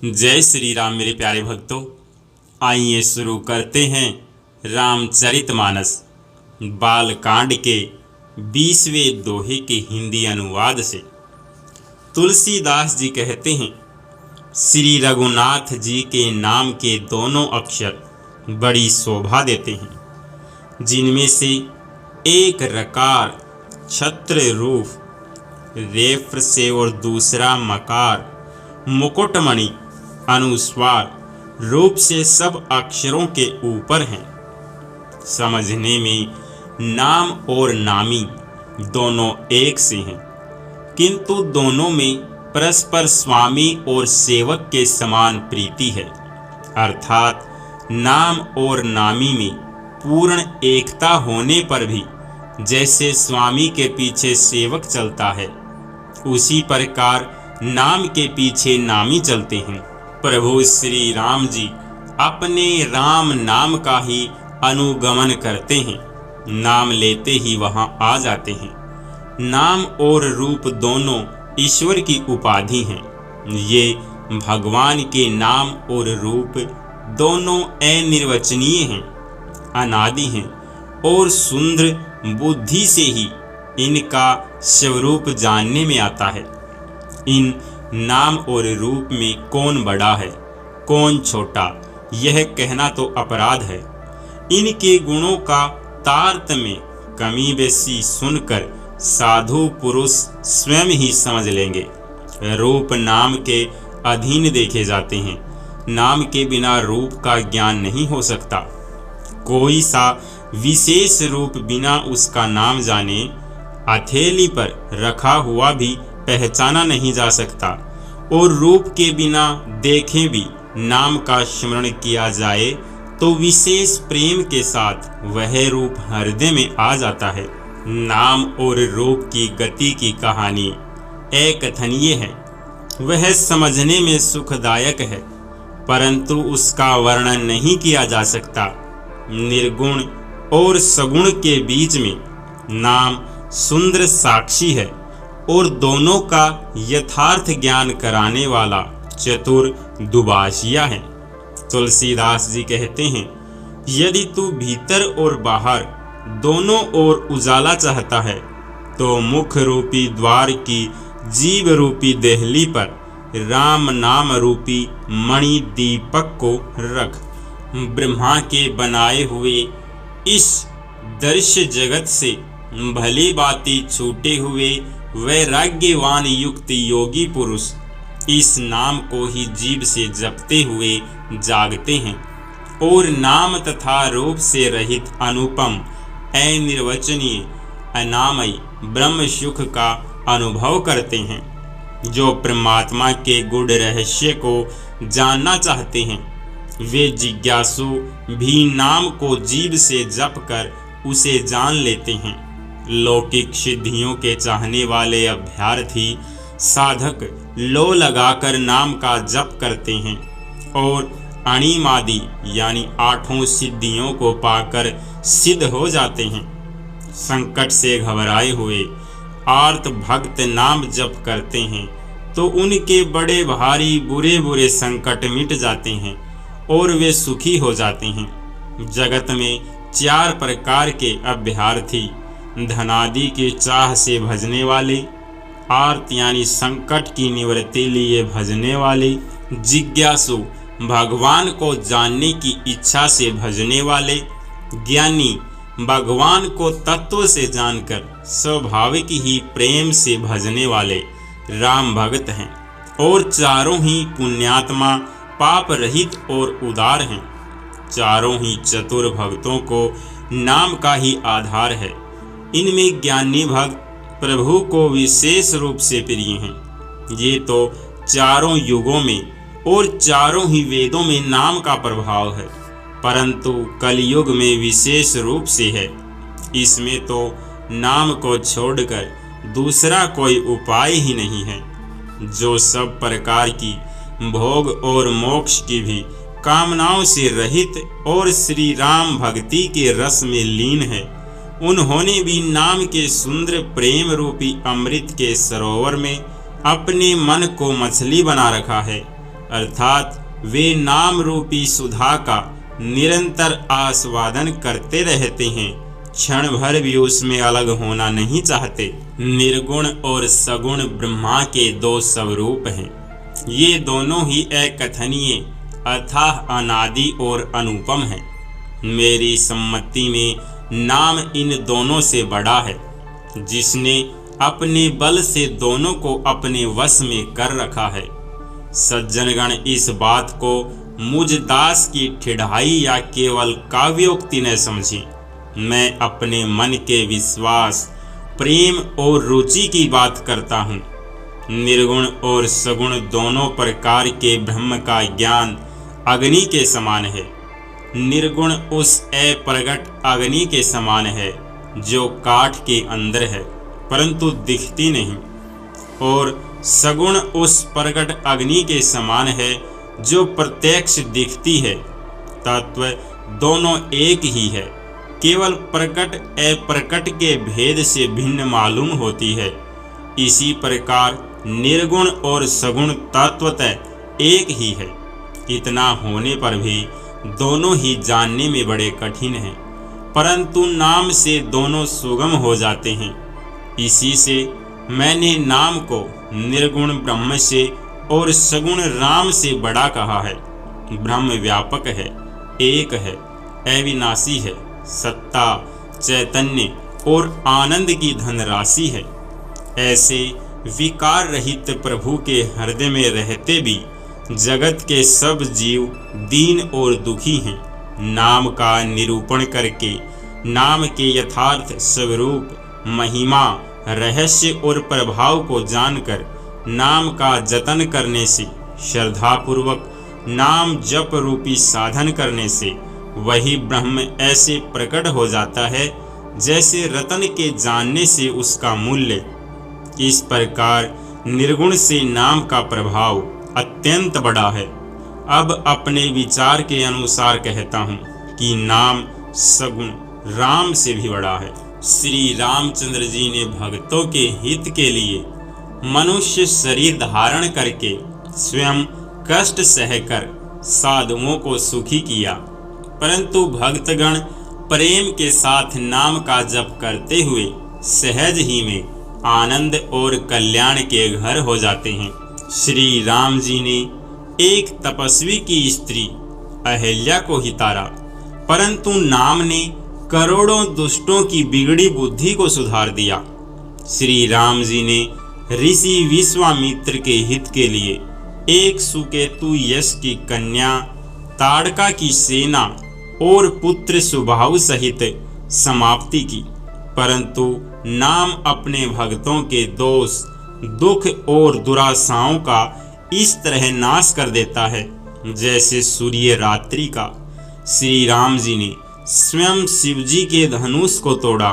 जय श्री राम मेरे प्यारे भक्तों, आइए शुरू करते हैं रामचरितमानस बालकांड के 20वें दोहे के हिंदी अनुवाद से। तुलसीदास जी कहते हैं, श्री रघुनाथ जी के नाम के दोनों अक्षर बड़ी शोभा देते हैं, जिनमें से एक रकार छत्र रूप रेफ से और दूसरा मकार मुकुटमणि अनुस्वार रूप से सब अक्षरों के ऊपर हैं। समझने में नाम और नामी दोनों एक से हैं, किंतु दोनों में परस्पर स्वामी और सेवक के समान प्रीति है। अर्थात नाम और नामी में पूर्ण एकता होने पर भी जैसे स्वामी के पीछे सेवक चलता है, उसी प्रकार नाम के पीछे नामी चलते हैं। प्रभु श्री राम जी अपने राम नाम का ही अनुगमन करते हैं, नाम लेते ही वहां आ जाते हैं। नाम और रूप दोनों ईश्वर की उपाधि हैं। ये भगवान के नाम और रूप दोनों अनिर्वचनीय हैं, अनादि हैं और सुंदर बुद्धि से ही इनका स्वरूप जानने में आता है। इन नाम और रूप में कौन बड़ा है, कौन छोटा, यह कहना तो अपराध है। इनके गुणों का तारतम्य कमी बेसी सुनकर साधु पुरुष स्वयं ही समझ लेंगे। रूप नाम के अधीन देखे जाते हैं। नाम के बिना रूप का ज्ञान नहीं हो सकता। कोई सा विशेष रूप बिना उसका नाम जाने हथेली पर रखा हुआ भी पहचाना नहीं जा सकता, और रूप के बिना देखे भी नाम का स्मरण किया जाए तो विशेष प्रेम के साथ वह रूप हृदय में आ जाता है। नाम और रूप की गति की कहानी अकथनीय है। वह समझने में सुखदायक है, परंतु उसका वर्णन नहीं किया जा सकता। निर्गुण और सगुण के बीच में नाम सुंदर साक्षी है और दोनों का यथार्थ ज्ञान कराने वाला चतुर दुभाषिया है। तुलसीदास जी कहते हैं, यदि तू भीतर और बाहर दोनों ओर उजाला चाहता है तो मुख रूपी द्वार की जीव रूपी देहली पर राम नाम रूपी मणि दीपक को रख। ब्रह्मा के बनाए हुए इस दृश्य जगत से भली बाती छूटे हुए वैराग्यवान युक्त योगी पुरुष इस नाम को ही जीभ से जपते हुए जागते हैं और नाम तथा रूप से रहित अनुपम अनिर्वचनीय अनामय ब्रह्म सुख का अनुभव करते हैं। जो परमात्मा के गूढ़ रहस्य को जानना चाहते हैं, वे जिज्ञासु भी नाम को जीभ से जप कर उसे जान लेते हैं। लौकिक सिद्धियों के चाहने वाले अभ्यर्थी साधक लो लगाकर नाम का जप करते हैं और अणिमादि यानी 8 सिद्धियों को पाकर सिद्ध हो जाते हैं। संकट से घबराए हुए आर्त भक्त नाम जप करते हैं तो उनके बड़े भारी बुरे बुरे संकट मिट जाते हैं और वे सुखी हो जाते हैं। जगत में 4 प्रकार के अभ्यर्थी धनादि की चाह से भजने वाले, आर्त यानी संकट की निवृत्ति लिए भजने वाले, जिज्ञासु भगवान को जानने की इच्छा से भजने वाले, ज्ञानी भगवान को तत्व से जानकर स्वाभाविक ही प्रेम से भजने वाले राम भक्त हैं। और चारों ही पुण्यात्मा पाप रहित और उदार हैं। चारों ही चतुर भक्तों को नाम का ही आधार है। इनमें ज्ञानी भक्त प्रभु को विशेष रूप से प्रिय हैं। ये तो चारों युगों में और चारों ही वेदों में नाम का प्रभाव है, परंतु कलयुग में विशेष रूप से है। इसमें तो नाम को छोड़कर दूसरा कोई उपाय ही नहीं है। जो सब प्रकार की भोग और मोक्ष की भी कामनाओं से रहित और श्री राम भक्ति के रस में लीन है, उन्होंने भी नाम के सुंदर प्रेम रूपी अमृत के सरोवर में अपने मन को मछली बना रखा है अर्थात वे नाम रूपी सुधा का निरंतर आस्वादन करते रहते हैं, क्षण भर भी उसमें अलग होना नहीं चाहते। निर्गुण और सगुण ब्रह्मा के दो स्वरूप हैं। ये दोनों ही अकथनीय अथाह अनादि और अनुपम हैं। मेरी सम्मति में नाम इन दोनों से बड़ा है, जिसने अपने बल से दोनों को अपने वश में कर रखा है। सज्जनगण इस बात को मुझ दास की ठिठाई या केवल काव्योक्ति न समझें। मैं अपने मन के विश्वास, प्रेम और रुचि की बात करता हूँ। निर्गुण और सगुण दोनों प्रकार के ब्रह्म का ज्ञान अग्नि के समान है। निर्गुण उस अप्रगट अग्नि के समान है जो काठ के अंदर है परंतु दिखती नहीं, और सगुण उस प्रगट अग्नि के समान है जो प्रत्यक्ष दिखती है। तत्व दोनों एक ही है, केवल प्रकट अप्रकट के भेद से भिन्न मालूम होती है। इसी प्रकार निर्गुण और सगुण तत्वतः एक ही है। इतना होने पर भी दोनों ही जानने में बड़े कठिन हैं, परंतु नाम से दोनों सुगम हो जाते हैं। इसी से मैंने नाम को निर्गुण ब्रह्म से और सगुण राम से बड़ा कहा है। ब्रह्म व्यापक है, एक है, अविनाशी है, सत्ता, चैतन्य और आनंद की धनराशि है। ऐसे विकार रहित प्रभु के हृदय में रहते भी जगत के सब जीव दीन और दुखी हैं। नाम का निरूपण करके नाम के यथार्थ स्वरूप, महिमा, रहस्य और प्रभाव को जानकर नाम का जतन करने से, श्रद्धापूर्वक नाम जप रूपी साधन करने से वही ब्रह्म ऐसे प्रकट हो जाता है जैसे रतन के जानने से उसका मूल्य। इस प्रकार निर्गुण से नाम का प्रभाव अत्यंत बड़ा है। अब अपने विचार के अनुसार कहता हूँ कि नाम सगुण राम से भी बड़ा है। श्री रामचंद्र जी ने भक्तों के हित के लिए मनुष्य शरीर धारण करके स्वयं कष्ट सहकर साधुओं को सुखी किया, परंतु भक्तगण प्रेम के साथ नाम का जप करते हुए सहज ही में आनंद और कल्याण के घर हो जाते हैं। श्री राम जी ने एक तपस्वी की स्त्री अहिल्या को ही तारा, परंतु नाम ने करोड़ों दुष्टों की बिगड़ी बुद्धि को सुधार दिया। श्री राम जी ने ऋषि विश्वामित्र के हित के लिए एक सुकेतु यश की कन्या, ताड़का की सेना और पुत्र सुबाहु सहित समाप्ति की, परंतु नाम अपने भक्तों के दोष, दुख और दुराशाओं का इस तरह नाश कर देता है जैसे सूर्य रात्रि का। श्री राम जी ने स्वयं शिवजी के धनुष को तोड़ा,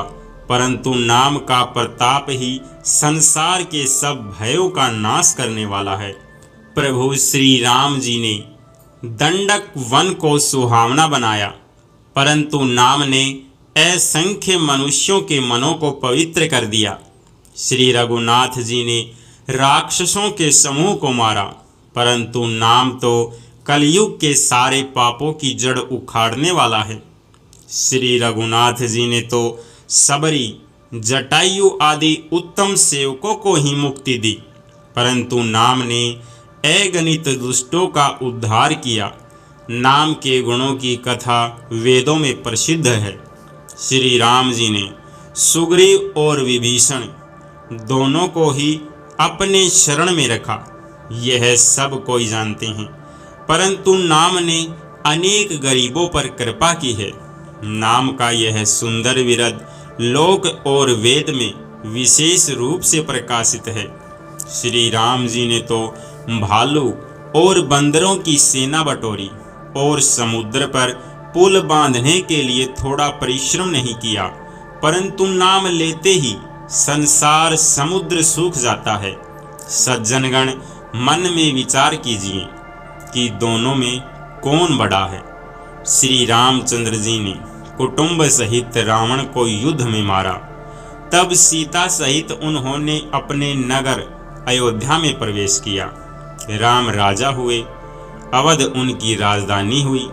परंतु नाम का प्रताप ही संसार के सब भयों का नाश करने वाला है। प्रभु श्री राम जी ने दंडक वन को सुहावना बनाया, परंतु नाम ने असंख्य मनुष्यों के मनों को पवित्र कर दिया। श्री रघुनाथ जी ने राक्षसों के समूह को मारा, परंतु नाम तो कलयुग के सारे पापों की जड़ उखाड़ने वाला है। श्री रघुनाथ जी ने तो सबरी, जटायु आदि उत्तम सेवकों को ही मुक्ति दी, परंतु नाम ने अगणित दुष्टों का उद्धार किया। नाम के गुणों की कथा वेदों में प्रसिद्ध है। श्री राम जी ने सुग्रीव और विभीषण दोनों को ही अपने शरण में रखा, यह सब कोई जानते हैं, परंतु नाम ने अनेक गरीबों पर कृपा की है। नाम का यह सुंदर विरद लोक और वेद में विशेष रूप से प्रकाशित है। श्री राम जी ने तो भालू और बंदरों की सेना बटोरी और समुद्र पर पुल बांधने के लिए थोड़ा परिश्रम नहीं किया, परंतु नाम लेते ही संसार समुद्र सूख जाता है। सज्जनगण, मन में विचार कीजिए कि दोनों में कौन बड़ा है। श्री रामचंद्र जी ने कुटुंब सहित रावण को युद्ध में मारा, तब सीता सहित उन्होंने अपने नगर अयोध्या में प्रवेश किया। राम राजा हुए अवध उनकी राजधानी हुई।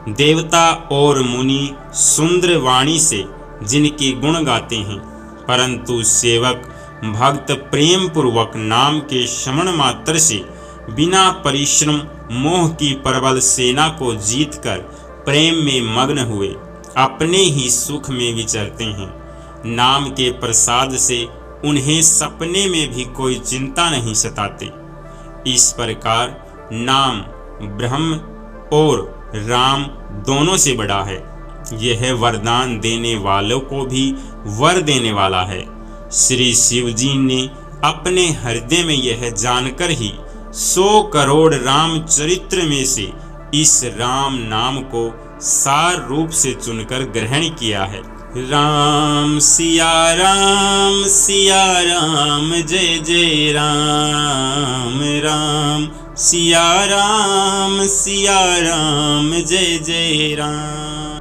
देवता और मुनि सुंदर वाणी से जिनके गुण गाते हैं, परंतु सेवक भक्त प्रेम पूर्वक नाम के श्रवण मात्र से बिना परिश्रम मोह की प्रबल सेना को जीतकर प्रेम में मग्न हुए अपने ही सुख में विचरते हैं। नाम के प्रसाद से उन्हें सपने में भी कोई चिंता नहीं सताते। इस प्रकार नाम ब्रह्म और राम दोनों से बड़ा है। यह वरदान देने वालों को भी वर देने वाला है। श्री शिव जी ने अपने हृदय में यह जानकर ही 100 करोड़ रामचरित्र में से इस राम नाम को सार रूप से चुनकर ग्रहण किया है। राम सिया राम जय जय राम, राम सिया राम जय जय राम।